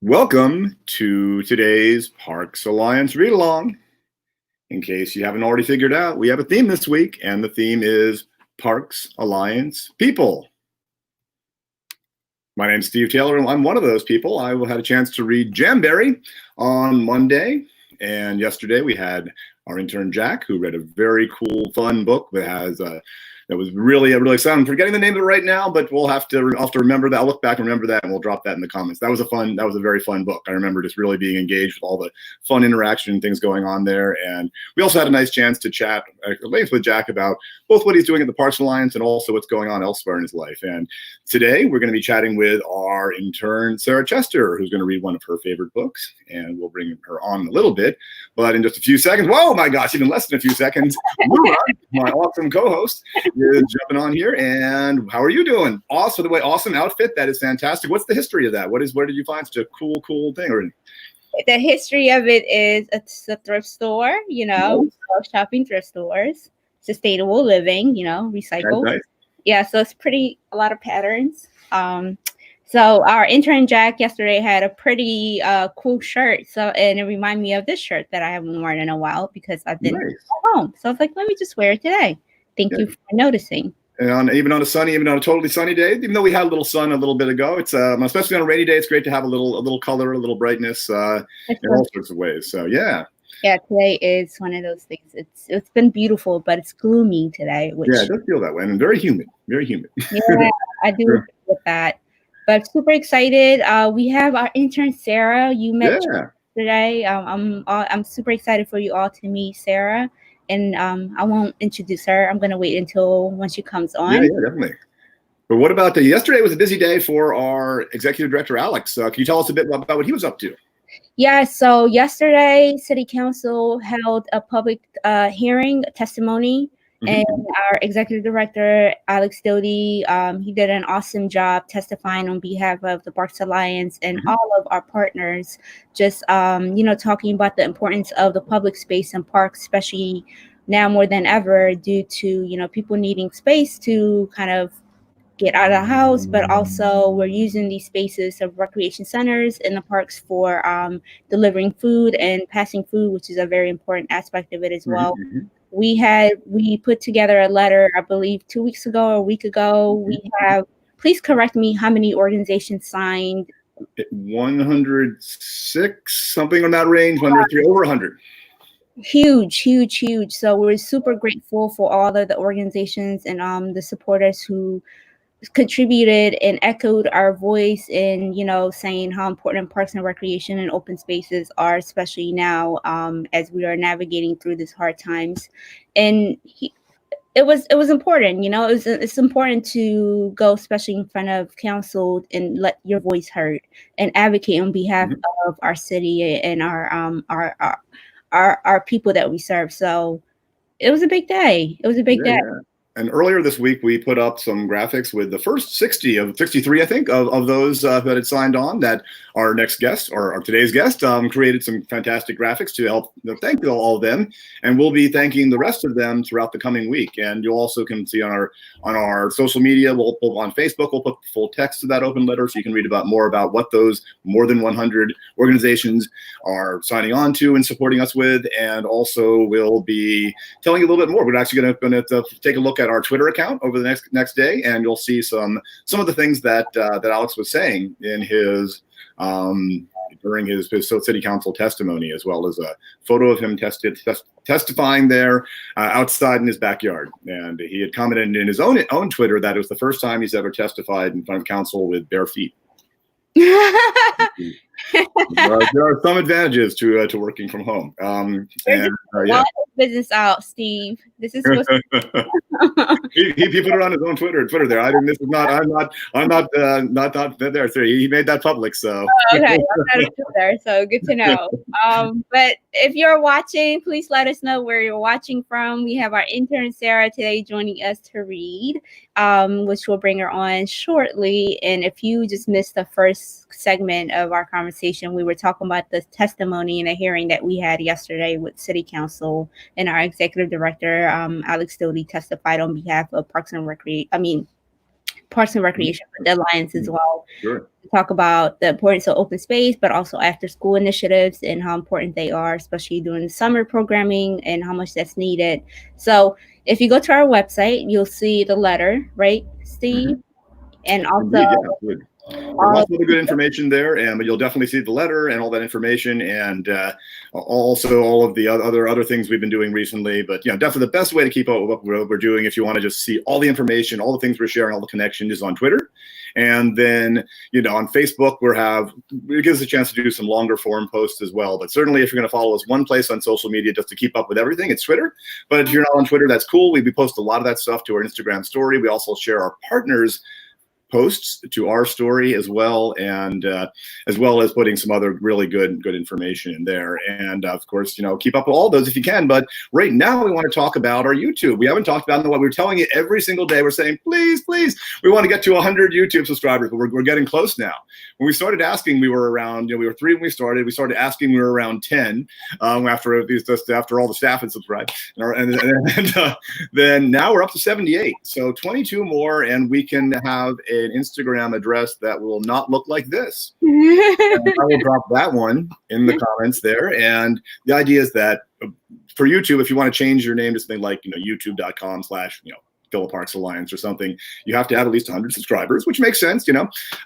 Welcome to today's Parks Alliance read along. In case you haven't already figured out, we have a theme this week, and the theme is Parks Alliance People. My name's Steve Taylor, and I'm one of those people. I had a chance to read Jamberry on Monday, and yesterday we had our intern Jack, who read a very cool, fun book that was really exciting. I'm forgetting the name of it right now, but I'll have to remember that. I'll look back and remember that, and we'll drop that in the comments. That was a very fun book. I remember just really being engaged with all the fun interaction and things going on there. And we also had a nice chance to chat at length with Jack about both what he's doing at the Parks Alliance and also what's going on elsewhere in his life. And today we're going to be chatting with our intern, Sara Chester, who's going to read one of her favorite books, and we'll bring her on in a little bit. But in just a few seconds, whoa, my gosh, even less than a few seconds, Laura, my awesome co-host, is jumping on here. And how are you doing? Awesome, the way awesome outfit. That is fantastic. What's the history of that? Where did you find such a cool thing? Or the history of it is it's a thrift store, shopping thrift stores, sustainable living, recycle. Nice. Yeah, so it's a lot of patterns. So our intern Jack yesterday had a pretty cool shirt. And it reminded me of this shirt that I haven't worn in a while because I've been at home. So I was like, let me just wear it today. Thank you for noticing. And even on a totally sunny day, even though we had a little sun a little bit ago, it's especially on a rainy day, it's great to have a little color, a little brightness in all sorts of ways. So yeah. Yeah, today is one of those things. It's been beautiful, but it's gloomy today. It does feel that way, and very humid. Very humid. Yeah, I do agree with that. But super excited. We have our intern Sara. You met today. I'm super excited for you all to meet Sara. And I won't introduce her. I'm going to wait until when she comes on. Yeah, definitely. But what about yesterday was a busy day for our executive director, Alex. Can you tell us a bit about what he was up to? Yeah, so yesterday, City Council held a public hearing, testimony, and our executive director, Alex Doty, he did an awesome job testifying on behalf of the Parks Alliance and all of our partners, just, talking about the importance of the public space and parks, especially now more than ever due to, people needing space to kind of get out of the house, but also we're using these spaces of recreation centers in the parks for delivering food and passing food, which is a very important aspect of it as well. We put together a letter, I believe 2 weeks ago or a week ago. We have, please correct me, how many organizations signed? 106, something on that range, 103, over 100. Huge. So we're super grateful for all of the organizations and the supporters who contributed and echoed our voice in, saying how important parks and recreation and open spaces are, especially now as we are navigating through these hard times. And it was important, it's important to go, especially in front of council, and let your voice heard and advocate on behalf of our city and our people that we serve. So it was a big day. Day. And earlier this week, we put up some graphics with the first 60 of 63, I think, of those that had signed on, that our next guest, or today's guest, created some fantastic graphics to help thank all of them. And we'll be thanking the rest of them throughout the coming week. And you also can see on our social media, on Facebook, we'll put full text to that open letter so you can read more about what those more than 100 organizations are signing on to and supporting us with. And also we'll be telling you a little bit more. We're actually going to take a look at our Twitter account over the next day, and you'll see some of the things that Alex was saying in his during his city council testimony, as well as a photo of him testifying there outside in his backyard. And he had commented in his own Twitter that it was the first time he's ever testified in front of council with bare feet. There are some advantages to working from home. Business out, Steve. This is what he put it on his own Twitter there. I'm not there. So he made that public. So okay, there. So good to know. But if you're watching, please let us know where you're watching from. We have our intern Sara today joining us to read, which we'll bring her on shortly. And if you just missed the first segment of our conversation, we were talking about the testimony and a hearing that we had yesterday with City Council, and our executive director, Alex Doty, testified on behalf of Parks and Recreation for the Alliance as well. Sure. talk about the importance of open space, but also after school initiatives and how important they are, especially during the summer programming and how much that's needed. So if you go to our website, you'll see the letter, right, Steve? And also Indeed, yeah, good. Lots of good information there, but you'll definitely see the letter and all that information, and also all of the other things we've been doing recently. But definitely the best way to keep up with what we're doing, if you want to just see all the information, all the things we're sharing, all the connections, is on Twitter. And then on Facebook, it gives us a chance to do some longer form posts as well. But certainly, if you're going to follow us one place on social media just to keep up with everything, it's Twitter. But if you're not on Twitter, that's cool. We post a lot of that stuff to our Instagram story. We also share our partners' posts to our story as well, and as well as putting some other really good information in there. And of course, keep up with all those if you can. But right now, we want to talk about our YouTube. We haven't talked about it. We're telling you every single day. We're saying, please, we want to get to 100 YouTube subscribers, but we're getting close now. When we started asking, we were around. We were 3 when we started. We started asking, we were around 10 after all the staff had subscribed, and then now we're up to 78. So 22 more, and we can have an Instagram address that will not look like this. And I will drop that one in the comments there. And the idea is that for YouTube, if you want to change your name to something like youtube.com/ Philip Parks Alliance or something, you have to have at least 100 subscribers, which makes sense,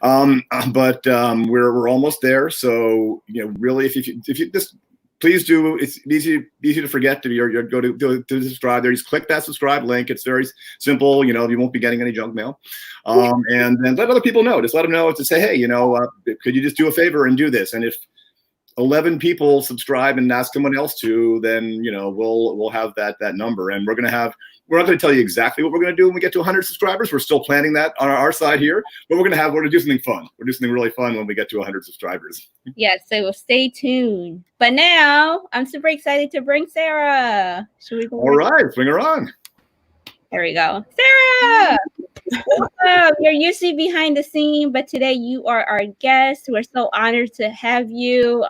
but we're almost there. So really, if you just please do. It's easy to forget to go to subscribe there. Just click that subscribe link. It's very simple. You won't be getting any junk mail. And then let other people know. Just let them know to say, hey, could you just do a favor and do this? And if 11 people subscribe and ask someone else to, then we'll have that number, and we're not going to tell you exactly what we're going to do when we get to 100 subscribers. We're still planning that on our side here, but we're going to do something fun. We're doing something really fun when we get to 100 subscribers. Yes, so stay tuned. But now I'm super excited to bring Sara. Should we go? All right, bring her on. There we go. Sara! You're usually behind the scene, but today you are our guest. We're so honored to have you.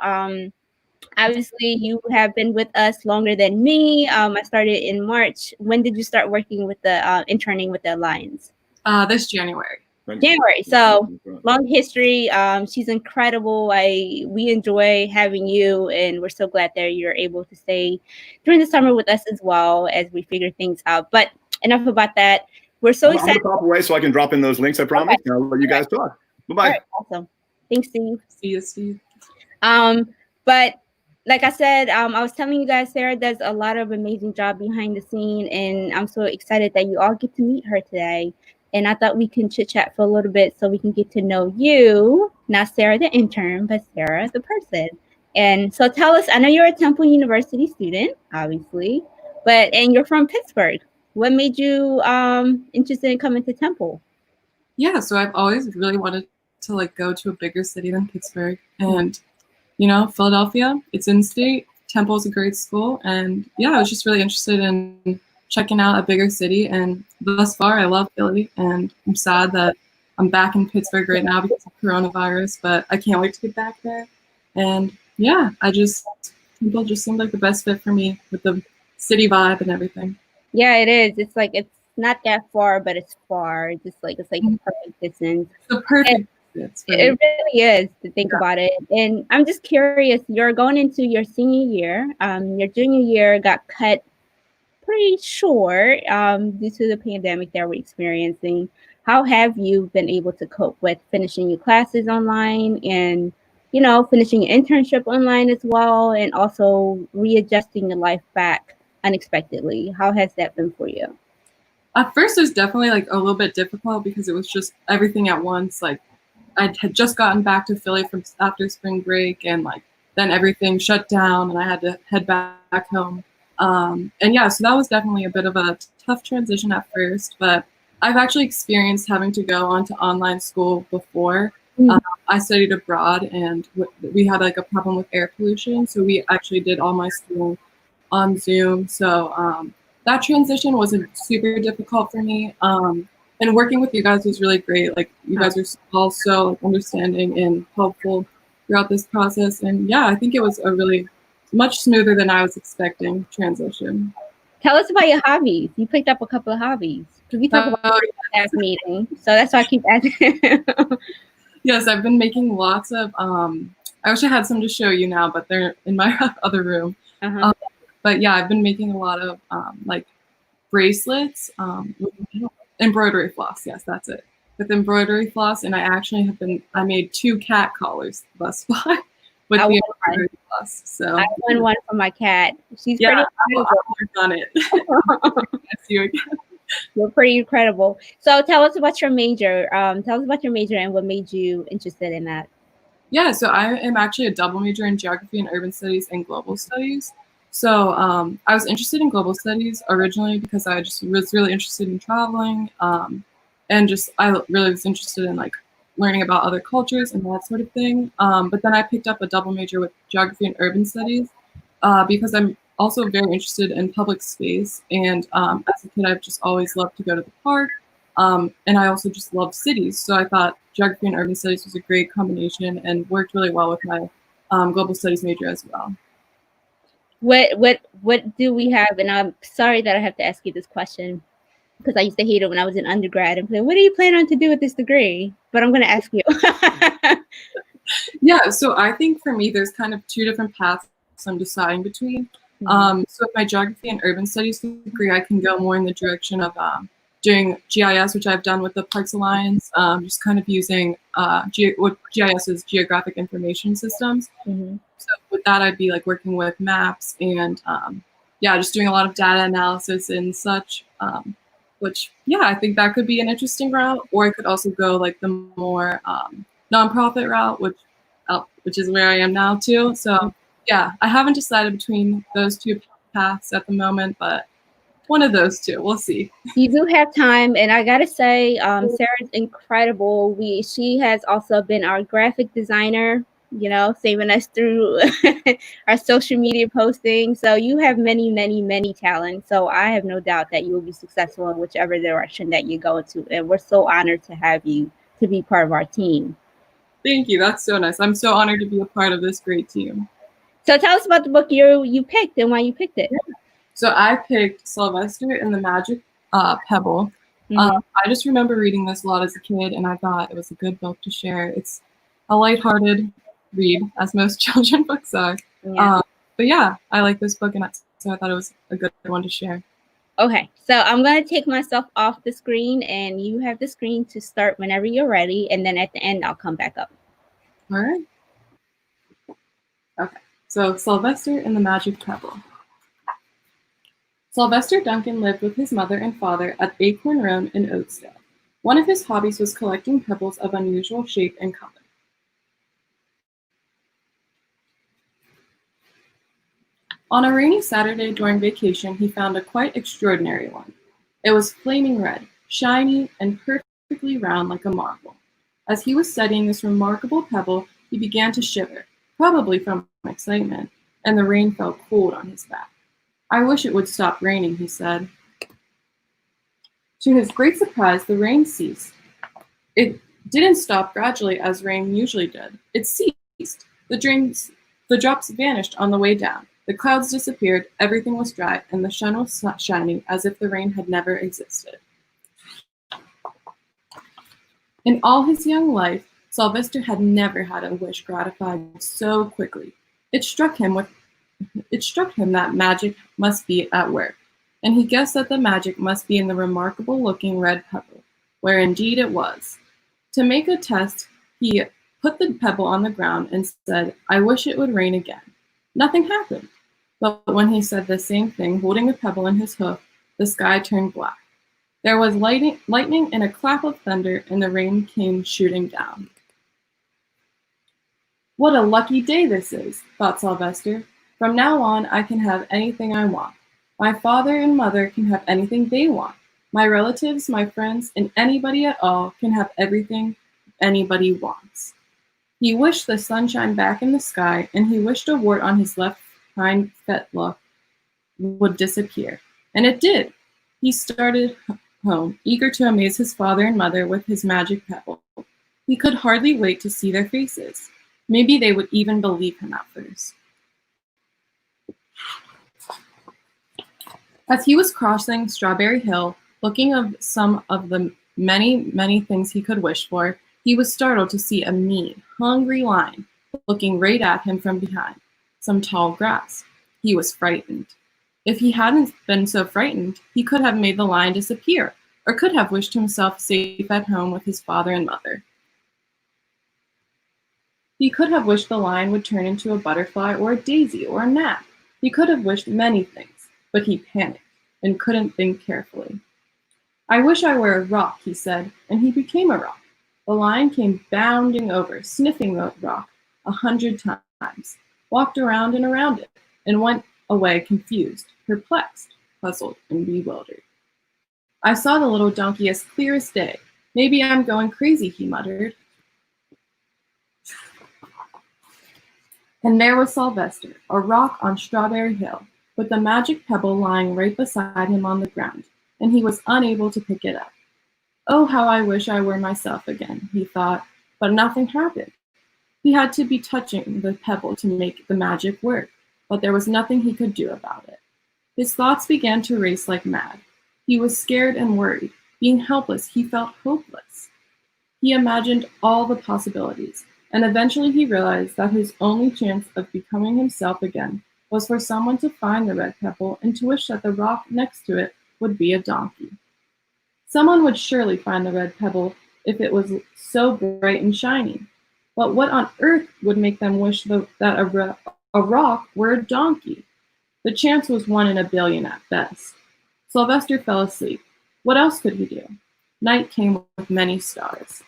Obviously, you have been with us longer than me. I started in March. When did you start working with the interning with the Alliance? This January. January. So long history. She's incredible. We enjoy having you, and we're so glad that you're able to stay during the summer with us as well as we figure things out. But enough about that. We're so excited. I'm gonna pop away so I can drop in those links. I promise. Okay. I'll let you guys talk. Bye-bye. Right, awesome. Thanks, Steve. See you, Steve. But like I said, I was telling you guys, Sara does a lot of amazing job behind the scene, and I'm so excited that you all get to meet her today. And I thought we can chit chat for a little bit so we can get to know you, not Sara the intern, but Sara the person. And so tell us, I know you're a Temple University student, obviously, and you're from Pittsburgh. What made you interested in coming to Temple? Yeah, so I've always really wanted to go to a bigger city than Pittsburgh, and Philadelphia, it's in state. Temple's a great school, and yeah, I was just really interested in checking out a bigger city, and thus far I love Philly, and I'm sad that I'm back in Pittsburgh right now because of coronavirus, but I can't wait to get back there. And yeah, Temple just seemed like the best fit for me with the city vibe and everything. Yeah, it is. It's not that far, but it's far. It's the perfect distance. The perfect distance. It really is to think about it. And I'm just curious, you're going into your senior year. Your junior year got cut pretty short due to the pandemic that we're experiencing. How have you been able to cope with finishing your classes online and finishing your internship online as well, and also readjusting your life back unexpectedly? How has that been for you? At first, it was definitely a little bit difficult because it was just everything at once. I had just gotten back to Philly from after spring break, and then everything shut down, and I had to head back home. And yeah, so that was definitely a bit of a tough transition at first, but I've actually experienced having to go onto online school before. I studied abroad, and we had a problem with air pollution, so we actually did all my school on Zoom. So that transition wasn't super difficult for me. And working with you guys was really great. You guys are all so understanding and helpful throughout this process. And yeah, I think it was a really much smoother than I was expecting transition. Tell us about your hobbies. You picked up a couple of hobbies. Because we talked about that meeting. So that's why I keep asking. Yes, I've been making lots of. I wish I had some to show you now, but they're in my other room. Uh-huh. But yeah, I've been making a lot of like bracelets with embroidery floss. Yes, that's it. With embroidery floss, and I actually have been. I made 2 cat collars thus far with I the want one. embroidery floss. So I want one for my cat. She's yeah, pretty I'll work on it. That's you again. You're pretty incredible. So tell us about your major. Tell us about your major and what made you interested in that. Yeah, so I am actually a double major in geography and urban studies and global studies. So I was interested in global studies originally because I just was really interested in traveling, and just I really was interested in like learning about other cultures and that sort of thing. But then I picked up a double major with geography and urban studies because I'm also very interested in public space. And as a kid, I've just always loved to go to the park. And I also just love cities. So I thought geography and urban studies was a great combination and worked really well with my global studies major as well. What do we have? And I'm sorry that I have to ask you this question because I used to hate it when I was in undergrad and what do you plan on to do with this degree? But I'm going to ask you. Yeah, so I think for me, there's kind of 2 different paths I'm deciding between. So with my geography and urban studies degree, I can go more in the direction of doing GIS, which I've done with the Parks Alliance, just kind of using what GIS is, Geographic Information Systems. So with that, I'd be like working with maps and yeah, just doing a lot of data analysis and such. Which yeah, I think that could be an interesting route, or I could also go like the more nonprofit route, which is where I am now too. So yeah, I haven't decided between those 2 paths at the moment, but one of those 2, we'll see. You do have time, and I gotta say, Sarah's incredible. She has also been our graphic designer, you know, saving us through our social media posting. So you have many, many, many talents. So I have no doubt that you will be successful in whichever direction that you go into. And we're so honored to have you to be part of our team. Thank you. That's so nice. I'm so honored to be a part of this great team. So tell us about the book you picked and why you picked it. So I picked Sylvester and the Magic Pebble. I just remember reading this a lot as a kid, and I thought it was a good book to share. It's a lighthearted read, as most children books are. Yeah. But yeah, I like this book, and so I thought it was a good one to share. Okay, so I'm going to take myself off the screen, and you have the screen to start whenever you're ready, and then at the end, I'll come back up. All right. Okay, so Sylvester and the Magic Pebble. Sylvester Duncan lived with his mother and father at Acorn Road in Oakdale. One of his hobbies was collecting pebbles of unusual shape and color. On a rainy Saturday during vacation, he found a quite extraordinary one. It was flaming red, shiny, and perfectly round like a marble. As he was studying this remarkable pebble, he began to shiver, probably from excitement, and the rain fell cold on his back. "I wish it would stop raining," he said. To his great surprise, the rain ceased. It didn't stop gradually as rain usually did. It ceased. The drops vanished on the way down. The clouds disappeared, everything was dry, and the sun was shining as if the rain had never existed. In all his young life, Sylvester had never had a wish gratified so quickly. It struck him that magic must be at work, and he guessed that the magic must be in the remarkable-looking red pebble, where indeed it was. To make a test, he put the pebble on the ground and said, "I wish it would rain again." Nothing happened, but when he said the same thing, holding the pebble in his hoof, the sky turned black. There was lightning and a clap of thunder, and the rain came shooting down. "What a lucky day this is," thought Sylvester. "From now on, I can have anything I want. My father and mother can have anything they want. My relatives, my friends, and anybody at all can have everything anybody wants." He wished the sunshine back in the sky, and he wished a wart on his left hind fetlock would disappear. And it did. He started home, eager to amaze his father and mother with his magic pebble. He could hardly wait to see their faces. Maybe they would even believe him at first. As he was crossing Strawberry Hill, looking of some of the many, many things he could wish for, He was startled to see a mean, hungry lion looking right at him from behind some tall grass. He was frightened. If he hadn't been so frightened, he could have made the lion disappear, or could have wished himself safe at home with his father and mother. He could have wished the lion would turn into a butterfly or a daisy or a gnat. He could have wished many things, but he panicked and couldn't think carefully. I wish I were a rock, he said, and he became a rock. The lion came bounding over, sniffing the rock 100 times, walked around and around it, and went away confused, perplexed, puzzled, and bewildered. I saw the little donkey as clear as day. Maybe I'm going crazy, he muttered. And there was Sylvester, a rock on Strawberry Hill, with the magic pebble lying right beside him on the ground, and he was unable to pick it up. Oh, how I wish I were myself again, he thought, but nothing happened. He had to be touching the pebble to make the magic work, but there was nothing he could do about it. His thoughts began to race like mad. He was scared and worried. Being helpless, he felt hopeless. He imagined all the possibilities, and eventually he realized that his only chance of becoming himself again was for someone to find the red pebble and to wish that the rock next to it would be a donkey. Someone would surely find the red pebble if it was so bright and shiny. But what on earth would make them wish that a rock were a donkey? The chance was 1 in a billion at best. Sylvester fell asleep. What else could he do? Night came with many stars.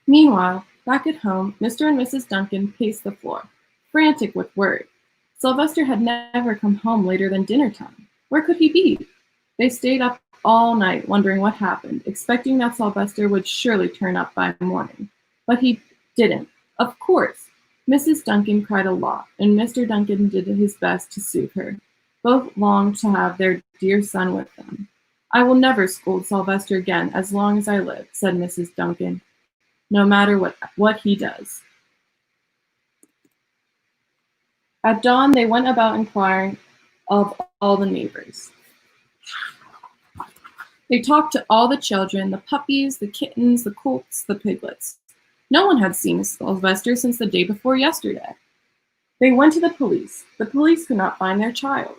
Meanwhile, back at home, Mr. and Mrs. Duncan paced the floor, frantic with worry. Sylvester had never come home later than dinner time. Where could he be? They stayed up all night wondering what happened, expecting that Sylvester would surely turn up by morning. But he didn't. Of course. Mrs. Duncan cried a lot, and Mr. Duncan did his best to soothe her. Both longed to have their dear son with them. I will never scold Sylvester again as long as I live, said Mrs. Duncan, no matter what he does. At dawn, they went about inquiring of all the neighbors. They talked to all the children, the puppies, the kittens, the colts, the piglets. No one had seen Sylvester since the day before yesterday. They went to the police. The police could not find their child.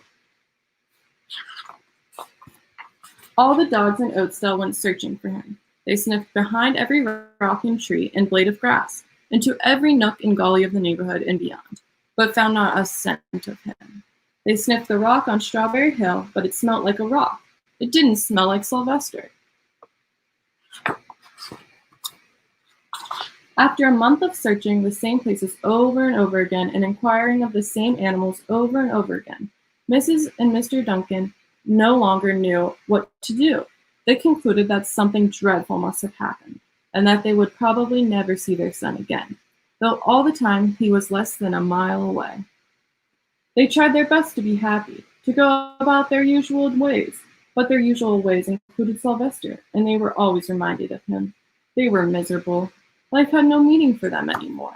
All the dogs in Oatsdale went searching for him. They sniffed behind every rock and tree and blade of grass, into every nook and gully of the neighborhood and beyond, but found not a scent of him. They sniffed the rock on Strawberry Hill, but it smelt like a rock. It didn't smell like Sylvester. After a month of searching the same places over and over again and inquiring of the same animals over and over again, Mrs. and Mr. Duncan no longer knew what to do. They concluded that something dreadful must have happened, and that they would probably never see their son again, though all the time he was less than a mile away. They tried their best to be happy, to go about their usual ways, but their usual ways included Sylvester, and they were always reminded of him. They were miserable. Life had no meaning for them anymore.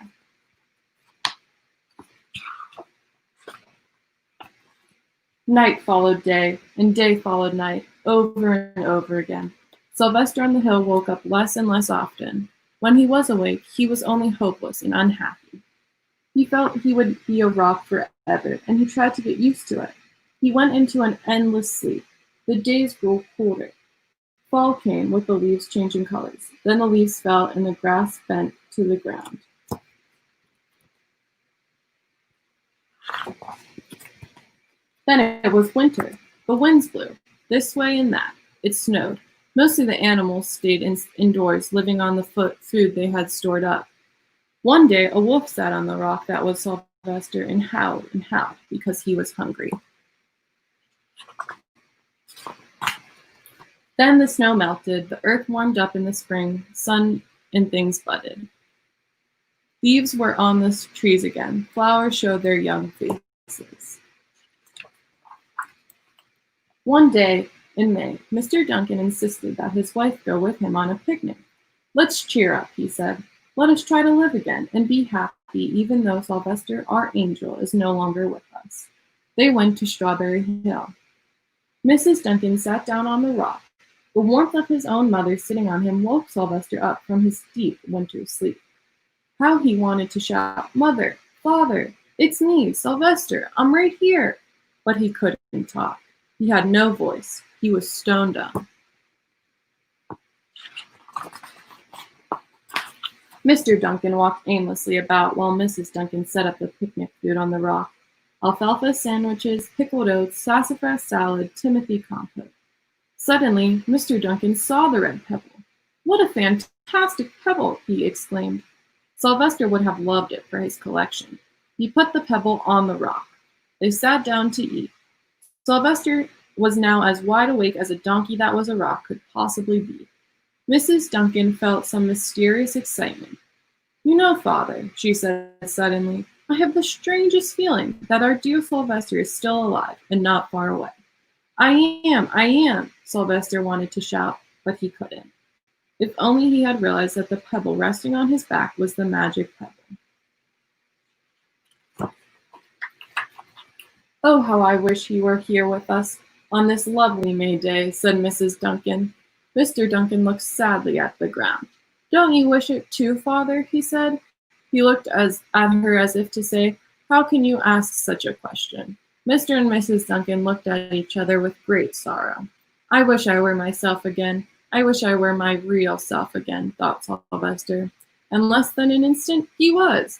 Night followed day, and day followed night, over and over again. Sylvester on the hill woke up less and less often. When he was awake, he was only hopeless and unhappy. He felt he would be a rock forever, and he tried to get used to it. He went into an endless sleep. The days grew colder. Fall came with the leaves changing colors. Then the leaves fell and the grass bent to the ground. Then it was winter. The winds blew, this way and that. It snowed. Mostly the animals stayed indoors, living on the food they had stored up. One day, a wolf sat on the rock that was Sylvester and howled because he was hungry. Then the snow melted, the earth warmed up in the spring, sun and things budded. Leaves were on the trees again. Flowers showed their young faces. One day in May, Mr. Duncan insisted that his wife go with him on a picnic. Let's cheer up, he said. Let us try to live again and be happy even though Sylvester, our angel, is no longer with us. They went to Strawberry Hill. Mrs. Duncan sat down on the rock. The warmth of his own mother sitting on him woke Sylvester up from his deep winter sleep. How he wanted to shout, "Mother, Father, it's me, Sylvester, I'm right here." But he couldn't talk. He had no voice. He was stone dumb. Mr. Duncan walked aimlessly about while Mrs. Duncan set up the picnic food on the rock. Alfalfa sandwiches, pickled oats, sassafras salad, Timothy compote. Suddenly, Mr. Duncan saw the red pebble. "What a fantastic pebble!" he exclaimed. Sylvester would have loved it for his collection. He put the pebble on the rock. They sat down to eat. Sylvester was now as wide awake as a donkey that was a rock could possibly be. Mrs. Duncan felt some mysterious excitement. "You know, Father," she said suddenly, "I have the strangest feeling that our dear Sylvester is still alive and not far away." I am, Sylvester wanted to shout, but he couldn't. If only he had realized that the pebble resting on his back was the magic pebble. "Oh, how I wish he were here with us on this lovely May day," said Mrs. Duncan. Mr. Duncan looked sadly at the ground. "Don't you wish it too, Father?" he said. He looked at her as if to say, "How can you ask such a question?" Mr. and Mrs. Duncan looked at each other with great sorrow. "I wish I were myself again. I wish I were my real self again," thought Sylvester. And less than an instant, he was.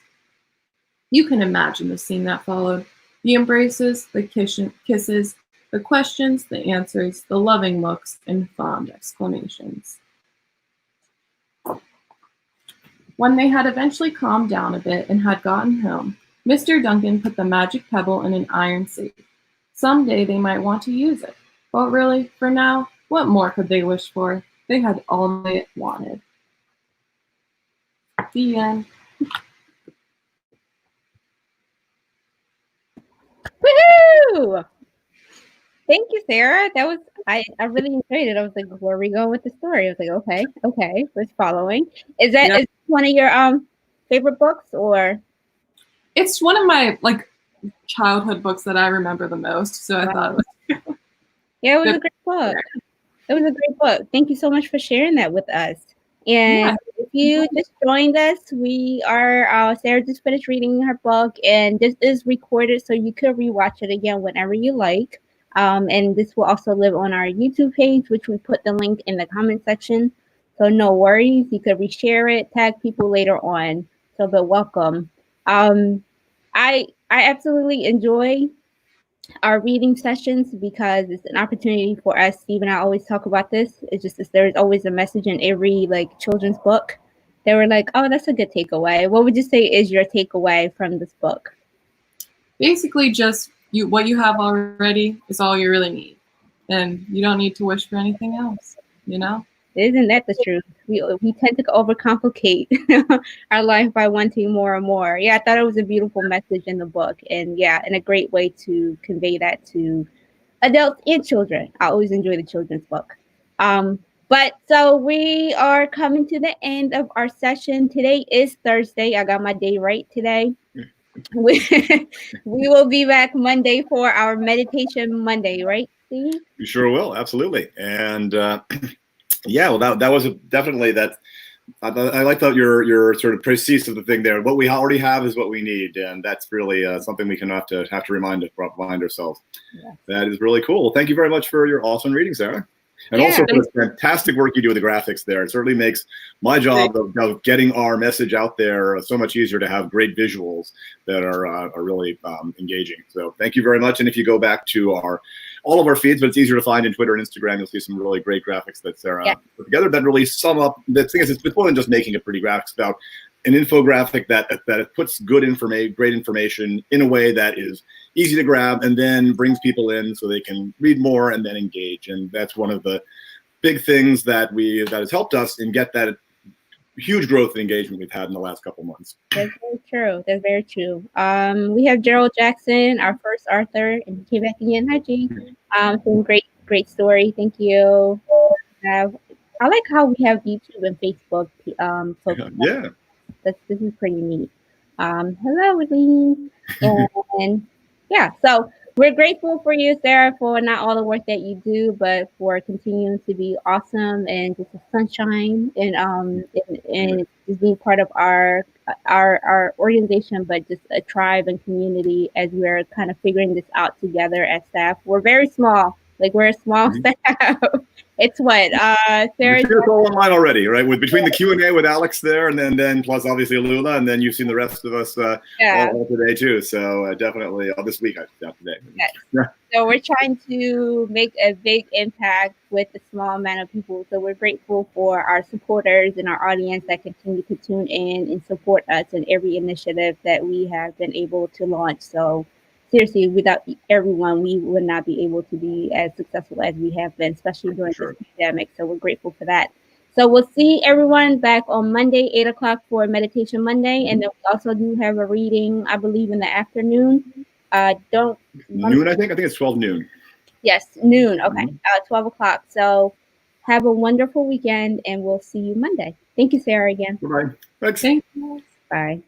You can imagine the scene that followed. The embraces, the kisses, the questions, the answers, the loving looks, and fond exclamations. When they had eventually calmed down a bit and had gotten home, Mr. Duncan put the magic pebble in an iron safe. Someday they might want to use it. But really, for now, what more could they wish for? They had all they wanted. The end. Woohoo! Thank you, Sarah. That was I really enjoyed it. I was like, where are we going with the story? I was like, okay, we're following. Is that is one of your favorite books, or? It's one of my childhood books that I remember the most. So I thought it was yeah, it was a great book. It was a great book. Thank you so much for sharing that with us. And if you just joined us, we are Sarah just finished reading her book, and this is recorded so you could rewatch it again whenever you like. And this will also live on our YouTube page, which we put the link in the comment section. So no worries, you could reshare it, tag people later on. So but welcome. I absolutely enjoy our reading sessions because it's an opportunity for us. Steve and I always talk about this. It's just there's always a message in every children's book. They were like, "Oh, that's a good takeaway." What would you say is your takeaway from this book? Basically, just what you have already is all you really need, and you don't need to wish for anything else. Isn't that the truth? We tend to overcomplicate our life by wanting more and more. Yeah, I thought it was a beautiful message in the book, and a great way to convey that to adults and children. I always enjoy the children's book. But so we are coming to the end of our session. Today is Thursday. I got my day right today. We will be back Monday for our meditation Monday, right, Steve? You sure will, absolutely. And yeah, well, that was definitely that. I like that your sort of precise of the thing there. What we already have is what we need, and that's really something we can have to remind ourselves. Yeah. That is really cool. Well, thank you very much for your awesome reading, Sarah, and also for the fantastic work you do with the graphics there. It certainly makes my job of getting our message out there so much easier to have great visuals that are really engaging. So thank you very much. And if you go back to all of our feeds, but it's easier to find in Twitter and Instagram, you'll see some really great graphics that Sarah put together that really sum up. The thing is, it's more than just making a pretty graphics, about an infographic that puts great information in a way that is easy to grab and then brings people in so they can read more and then engage. And that's one of the big things that has helped us and get that huge growth and engagement we've had in the last couple months. That's very true. That's very true. We have Gerald Jackson, our first author, and he came back again. Hi, G. Some great story. Thank you. I like how we have YouTube and Facebook. Yeah. This is pretty neat. Hello, Eileen. And so We're grateful for you, Sarah, for not all the work that you do, but for continuing to be awesome and just a sunshine and just being part of our organization, but just a tribe and community as we're kind of figuring this out together as staff. We're very small, like we're a small staff. It's what Sarah. You've seen us all online already, right? With between the Q&A with Alex there, and then plus obviously Lula, and then you've seen the rest of us all today too. So definitely this week today. Yes. So we're trying to make a big impact with a small amount of people. So we're grateful for our supporters and our audience that continue to tune in and support us in every initiative that we have been able to launch. So seriously, without everyone, we would not be able to be as successful as we have been, especially during this pandemic. So we're grateful for that. So we'll see everyone back on Monday, 8 o'clock for Meditation Monday. And then we also do have a reading, I believe, in the afternoon. Noon, I think it's 12 noon. Yes, noon. Okay, 12 o'clock. So have a wonderful weekend, and we'll see you Monday. Thank you, Sarah, again. Bye-bye. Thanks. Thank you. Bye.